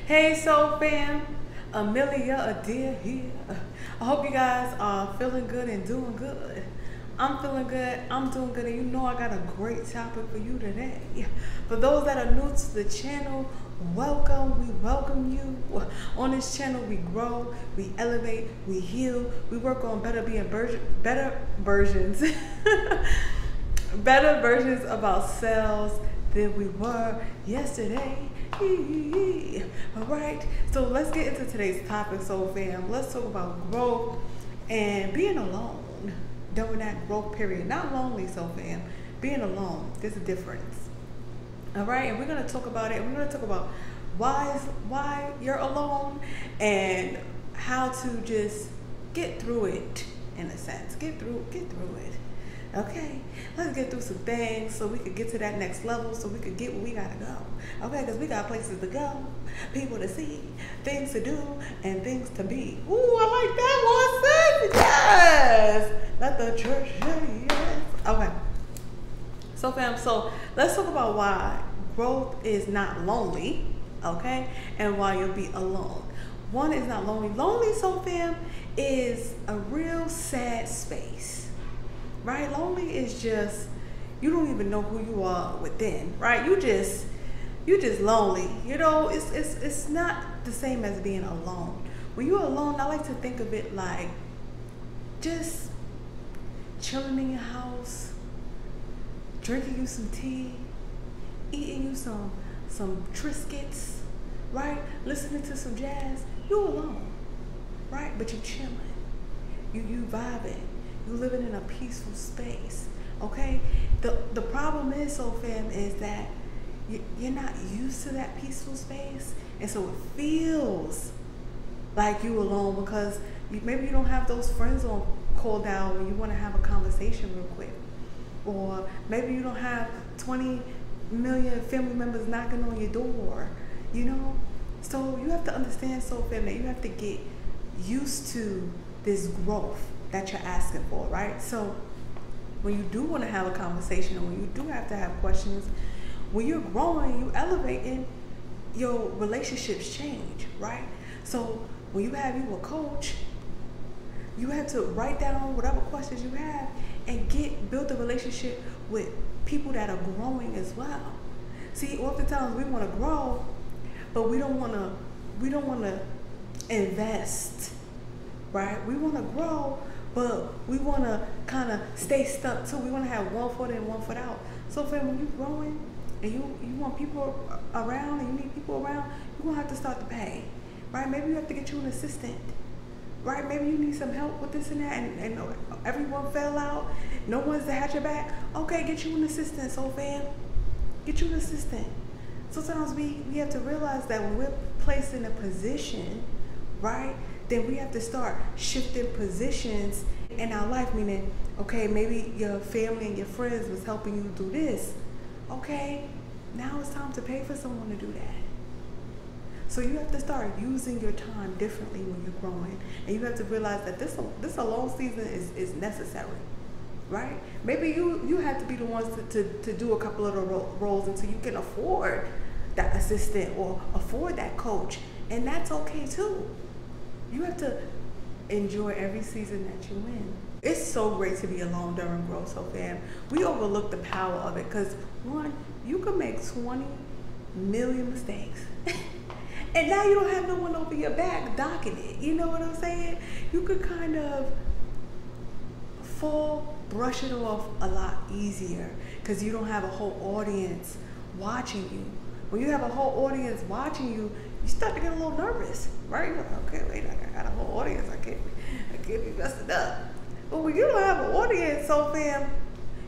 Hey Soul Fam, Amelia Adair here. I hope you guys are feeling good and doing good. I'm feeling good, I'm doing good, and you know I got a great topic for you today. For those that are new to the channel, welcome, we welcome you. On this channel we grow, we elevate, we heal, we work on better versions better versions of ourselves than we were yesterday. Alright, so let's get into today's topic, Soul Fam. Let's talk about growth and being alone during that growth period. Not lonely, Soul Fam. Being alone, there's a difference. Alright, and we're going to talk about it. We're going to talk about why you're alone and how to just get through it, in a sense. Get through it. Okay, let's get through some things so we could get to that next level, so we could get where we gotta go. Okay, because we got places to go, people to see, things to do, and things to be. Ooh, I like that one, sis. Yes. Let the church say yes. Okay. So fam, so let's talk about why growth is not lonely, okay, and why you'll be alone. One is not lonely. Lonely, so fam, is a real sad space. Right? Lonely is just, you don't even know who you are within, right? You just lonely. You know, it's not the same as being alone. When you're alone, I like to think of it like just chilling in your house, drinking you some tea, eating you some Triscuits, right? Listening to some jazz. You're alone, right? But you're chilling. You vibing. You're living in a peaceful space, okay? The problem is, Soul Fam, is that you're not used to that peaceful space, and so it feels like you alone because maybe you don't have those friends on call down when you want to have a conversation real quick, or maybe you don't have 20 million family members knocking on your door, you know? So you have to understand, Soul Fam, that you have to get used to this growth that you're asking for, right? So when you do want to have a conversation, or when you do have to have questions, when you're growing, you elevating, your relationships change, right? So when you have a coach, you have to write down whatever questions you have and build a relationship with people that are growing as well. See, oftentimes we want to grow, but we don't want to invest, right? We want to grow, but we want to kind of stay stuck too. We want to have one foot in, one foot out. So fam, when you're growing and you want people around and you need people around, you're going to have to start to pay, right? Maybe you have to get you an assistant, right? Maybe you need some help with this and that, and everyone fell out. No one's to have your back. Okay, get you an assistant, so fam. Get you an assistant. Sometimes we have to realize that when we're placed in a position, right, then we have to start shifting positions in our life, meaning, okay, maybe your family and your friends was helping you do this. Okay, now it's time to pay for someone to do that. So you have to start using your time differently when you're growing. And you have to realize that this alone season is necessary, right? Maybe you have to be the ones to do a couple of the roles until you can afford that assistant or afford that coach. And that's okay too. You have to enjoy every season that you're in. It's so great to be alone during growth, so fam. We overlook the power of it because, one, you can make 20 million mistakes. And now you don't have no one over your back docking it. You know what I'm saying? You could kind of brush it off a lot easier because you don't have a whole audience watching you. When you have a whole audience watching you, you start to get a little nervous, right? You're like, okay, wait, I got a whole audience. I can't be messing up. But when you don't have an audience, so fam,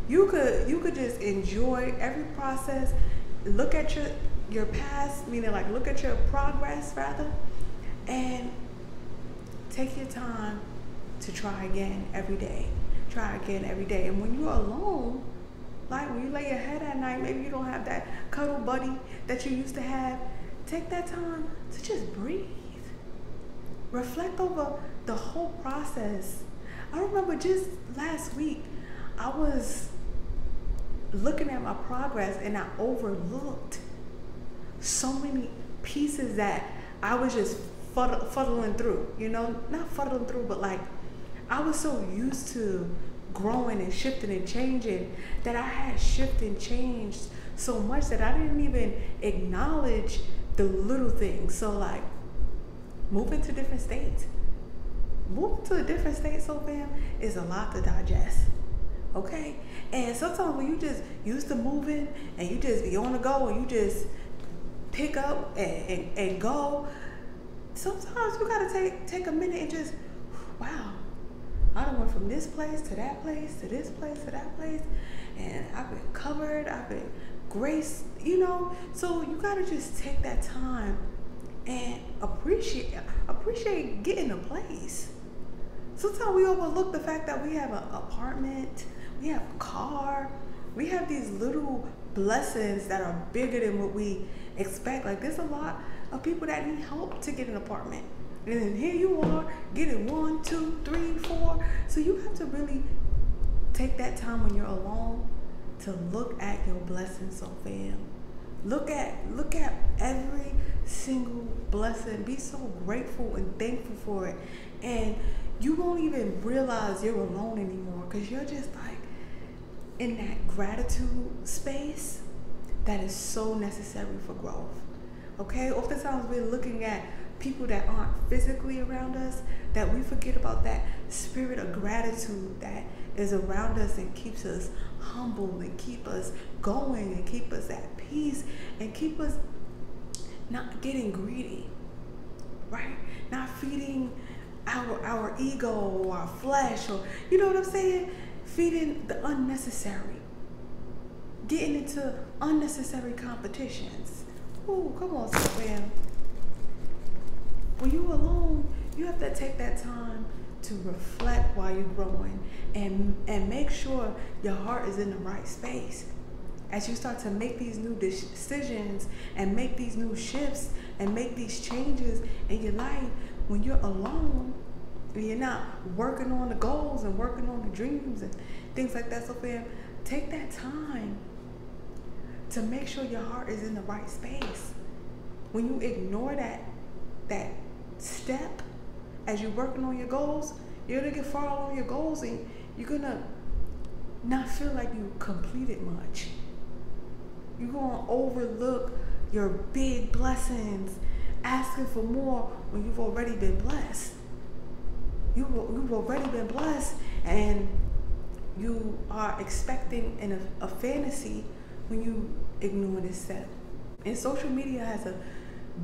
you could just enjoy every process. Look at your past, meaning like look at your progress rather, and take your time to try again every day. Try again every day. And when you're alone, like when you lay your head at night, maybe you don't have that cuddle buddy that you used to have. Take that time to just breathe. Reflect over the whole process. I remember just last week, I was looking at my progress and I overlooked so many pieces that I was just fuddling through, you know, not fuddling through, but like I was so used to growing and shifting and changing that I had shifted and changed so much that I didn't even acknowledge the little things. So like moving to different states. Moving to a different state, so fam, is a lot to digest. Okay? And sometimes when you just used to moving and you just be on the go and you just pick up and go, sometimes you gotta take a minute and just, wow, I done went from this place to that place to this place to that place, and I've been covered, I've been graced, you know. So you gotta just take that time and appreciate getting a place. Sometimes we overlook the fact that we have an apartment, we have a car, we have these little blessings that are bigger than what we expect. Like there's a lot of people that need help to get an apartment. And then here you are getting 1, 2, 3, 4. So you have to really take that time when you're alone to look at your blessings, so fam. Look at every single blessing. Be so grateful and thankful for it. And you won't even realize you're alone anymore because you're just like in that gratitude space that is so necessary for growth. Okay? Oftentimes we're looking at people that aren't physically around us, that we forget about that spirit of gratitude that is around us and keeps us humble and keep us going and keep us at peace and keep us not getting greedy, right? Not feeding our ego or our flesh, or you know what I'm saying? Feeding the unnecessary, getting into unnecessary competitions. Ooh, come on, fam. When you're alone, you have to take that time to reflect while you're growing and make sure your heart is in the right space. As you start to make these new decisions and make these new shifts and make these changes in your life, when you're alone and you're not working on the goals and working on the dreams and things like that, so fam, take that time to make sure your heart is in the right space. When you ignore that step as you're working on your goals, you're gonna get far along your goals and you're gonna not feel like you completed much. You're gonna overlook your big blessings, asking for more when you've already been blessed. You've already been blessed, and you are expecting a fantasy when you ignore this step. And social media has a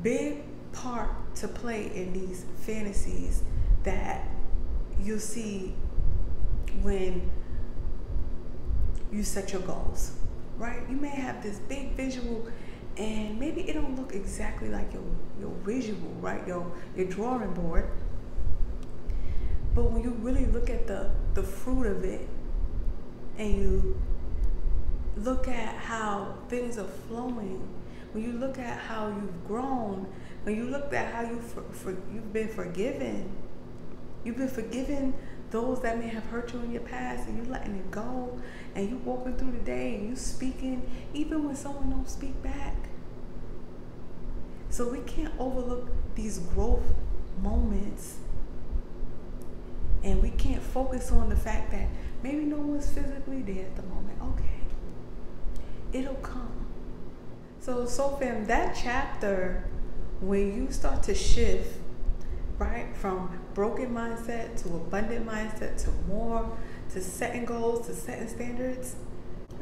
big part to play in these fantasies that you'll see when you set your goals, right? You may have this big visual and maybe it don't look exactly like your visual, right? Your drawing board. But when you really look at the fruit of it and you look at how things are flowing, when you look at how you've grown, when you look at how you've been forgiven, those that may have hurt you in your past, and you letting it go, and you walking through the day and you speaking even when someone don't speak back. So we can't overlook these growth moments, and we can't focus on the fact that maybe no one's physically there at the moment. Okay, it'll come. So fam, that chapter, when you start to shift, right, from broken mindset to abundant mindset to more, to setting goals, to setting standards,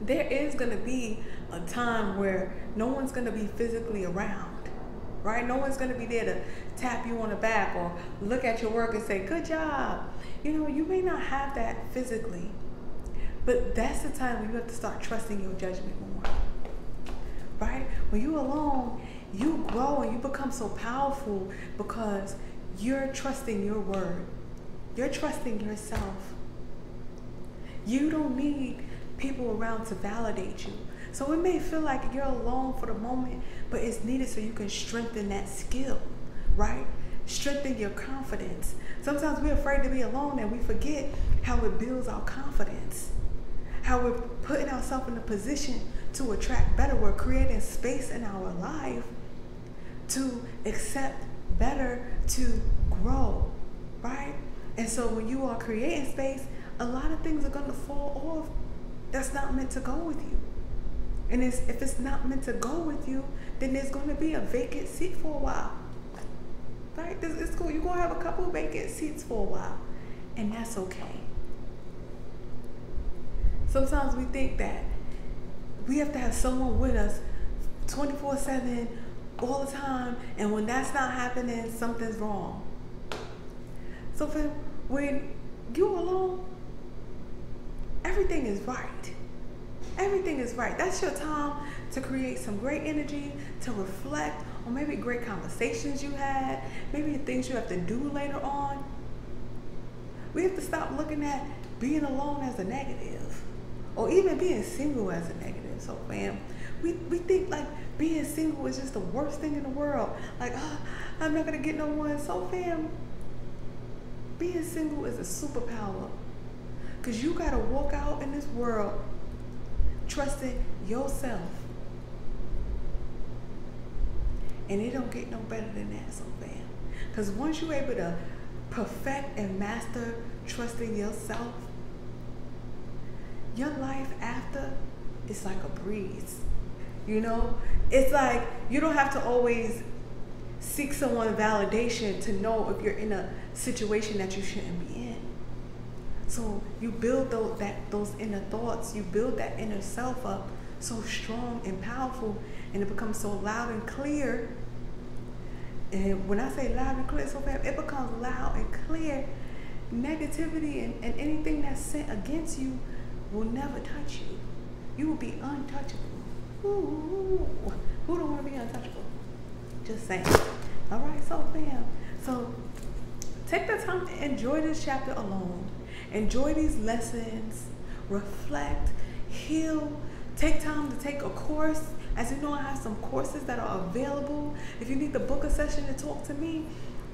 there is going to be a time where no one's going to be physically around, right? No one's going to be there to tap you on the back or look at your work and say, good job. You know, you may not have that physically, but that's the time when you have to start trusting your judgment more, right? When you're alone, you grow and you become so powerful because you're trusting your word. You're trusting yourself. You don't need people around to validate you. So it may feel like you're alone for the moment, but it's needed so you can strengthen that skill, right? Strengthen your confidence. Sometimes we're afraid to be alone and we forget how it builds our confidence, how we're putting ourselves in a position to attract better. We're creating space in our life to accept better to grow, right? And so when you are creating space, a lot of things are going to fall off that's not meant to go with you. And if it's not meant to go with you, then there's going to be a vacant seat for a while. Right? It's cool. You're going to have a couple of vacant seats for a while. And that's okay. Sometimes we think that we have to have someone with us 24/7 all the time. And when that's not happening, something's wrong. So when you're alone, everything is right. Everything is right. That's your time to create some great energy, to reflect on maybe great conversations you had, maybe things you have to do later on. We have to stop looking at being alone as a negative, or even being single as a negative. So fam, we think like being single is just the worst thing in the world. Like, I'm not gonna get no one. So fam, being single is a superpower, because you gotta walk out in this world trusting yourself. And it don't get no better than that, so fam. Because once you're able to perfect and master trusting yourself, your life after is like a breeze. You know? It's like you don't have to always seek someone's validation to know if you're in a situation that you shouldn't be in. So you build those inner thoughts, you build that inner self up so strong and powerful, and it becomes so loud and clear. And when I say loud and clear, so fast, it becomes loud and clear. Negativity and anything that's sent against you will never touch you. You will be untouchable. Ooh, who don't want to be untouchable? Just saying. All right, so fam. So take the time to enjoy this chapter alone. Enjoy these lessons, reflect, heal, take time to take a course. As you know, I have some courses that are available. If you need to book a session to talk to me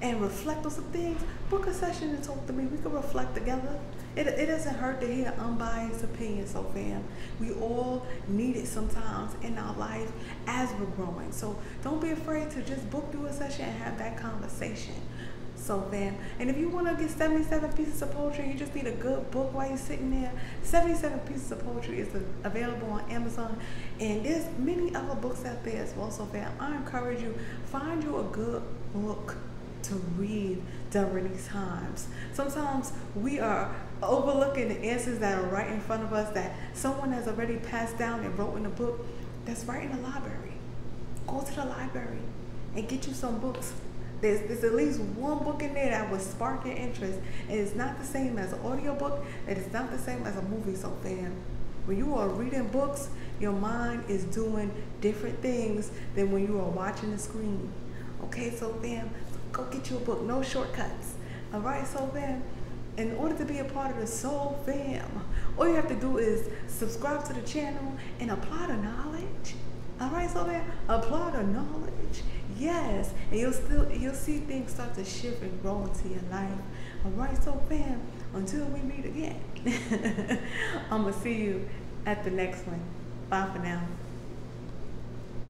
and reflect on some things, book a session to talk to me. We can reflect together. It doesn't hurt to hear unbiased opinions, so fam. We all need it sometimes in our life as we're growing. So don't be afraid to just book through a session and have that conversation. So fam, and if you want to get 77 pieces of poetry, you just need a good book while you're sitting there. 77 pieces of poetry is available on Amazon, and there's many other books out there as well. So fam, I encourage you, find you a good book to read during these times. Sometimes we are overlooking the answers that are right in front of us, that someone has already passed down and wrote in a book that's right in the library. Go to the library and get you some books. There's at least one book in there that will spark your interest. And it's not the same as an audiobook. It is not the same as a movie, so fam. When you are reading books, your mind is doing different things than when you are watching the screen. Okay, so fam, go get you a book. No shortcuts. All right, so fam, in order to be a part of the Soul Fam, all you have to do is subscribe to the channel and apply the knowledge. All right, so fam, apply the knowledge. Yes, and you'll see things start to shift and grow into your life. All right, so fam, until we meet again, I'm gonna see you at the next one. Bye for now.